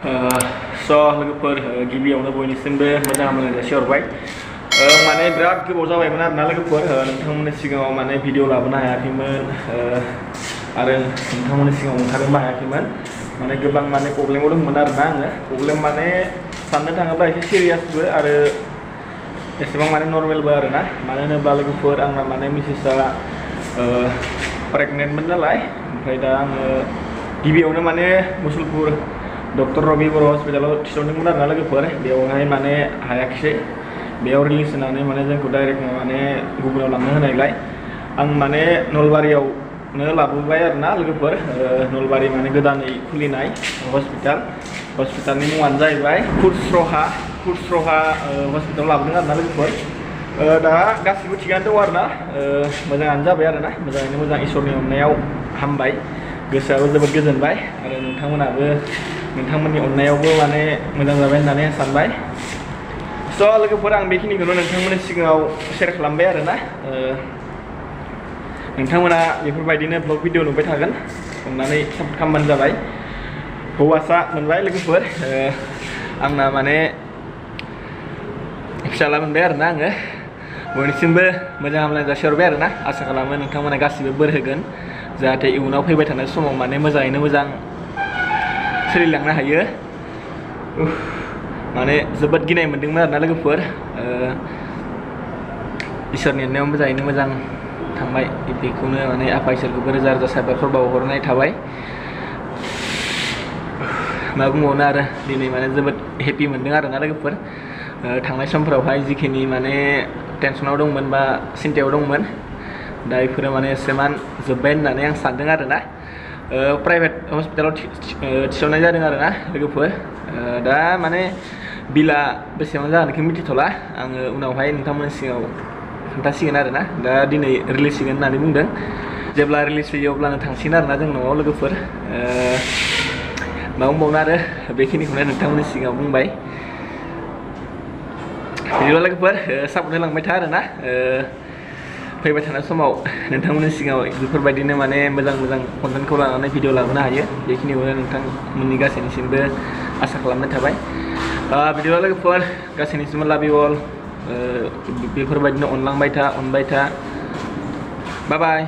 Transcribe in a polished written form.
लोगोफोर गिबियावनो बयनिसिमबो मोजां हामलायनाय जासिहरबाय माने बिराद गोबाव जाबायमोन आरोना लोगोफोर नोंथांमोननि सिगाङाव माने भिडिअ लाबोनो हायाखैमोन आरो नोंथांमोननि सिगाङाव ओंखारनोबो हायाखैमोन माने गोबां माने प्रब्लेमाव दंमोन आरोना आङो प्रब्लेम माने साननो थाङोब्ला एसे सिरियासबो आरो एसेबां माने नर्मेलबो आरोना मानो होनोब्ला लोगोफोर आंना माने मिसेसआ प्रेगनेन्टमोन नालाय ओमफ्राय दा आङो गिबियावनो माने मुसलपुर डक्टर रबि बर' हस्पिटालाव थिसनदोंमोन आरोना लोगोफोर बेवहाय माने हायाखिसै बेयाव रिलिज होनानै माने जोंखौ डाइरेक्ट माने गुबुनाव लांनो होनायलाय आं माने नलबारियावनो लाबोबाय आरोना लोगोफोर नलबारि माने गोदानै खुलिनाय हस्पिटालनि मुङानो जाहैबाय खुरस्रहा हस्पिटालाव लाबोदों आरोना लोगोफोर दा गासिबो थिगानो दं आरोना मोजाङानो जाबाय आरोना मोजाङैनो मोजां इसोरनि अननायाव हामबाय गोसोआबो जोबोद गोजोनबाय आरो नोंथांमोनाबो नोंथांमोननि अननायावबो माने मोजां जाबाय होननानै आं सानबाय लोगोफोर आं बेखिनिखौनो नोंथांमोननि सिगाङाव शेयार खालामबाय आरोना नोंथांमोना बेफोरबायदिनो ब्लग भिडिअ नुबाय थागोन अननानै सापर्ट खालामबानो जाबाय हौवासा मोनबाय लोगोफोर आंना माने फिसाला मोनबाय आरोना आङो बयनिसिमबो मोजां हामलायनाय जासिहरबाय आरोना आसा खालामो नोंथांमोना गासिबो बोर होगोन जाहाथे इयुनाव फैबाय थानाय समाव माने मोजाङैनो मोजां सोलिलांनो हायो माने जोबोद गिनाय मोनदोंमोन आरोना लोगोफोर इसोरनि अननायाव मोजाङैनो मोजां थांबाय बेखौनो माने आफा इसोरखौबो रोजा रोजा साबायखर बावहरनाय थाबाय मा बुंबावनो आरो दिनै माने जोबोद हेपि मोनदों आरोना लोगोफोर थांनाय समफोरावहाय जिखिनि माने टेनसनाव दंमोन बा सिन्थायाव दंमोन दा बेफोरो माने एसेमान जोब्बाय होननानै आं सानदों आरोना प्राइभेट हस्पिटालाव थिसननाय जादों आरोना लोगोफोर दा माने बिला बेसेबां जागोनखौ मिथिथ'ला आङो उनावहाय नोंथांमोननि सिगाङाव खोन्थासिगोन आरोना दा दिनै रिलिज होगोन होननानै बुंदों जेब्ला रिलिज होयो अब्लानो थांसिगोन आरोना जों न'आव लोगोफोर मा बुंबावनो आरो बेखिनिखौनो नोंथांमोननि सिगाङाव बुंबाय बिदिब्ला लोगोफोर सापर्ट होलांबाय था आरोना फैबाय थानाय समाव नोंथांमोननि सिगाङाव बेफोरबायदिनो माने मोजां मोजां कन्टेन्टखौ लानानै भिडिअ लाबोनो हायो बेखिनिखौनो नोंथांमोननि गासैनिसिमबो आसा खालामनाय थाबाय बिदिब्ला लोगोफोर गासैनिसिमबो लाभ इउ अल बेफोरबायदिनो अनलांबाय था अनबाय था बाय बाय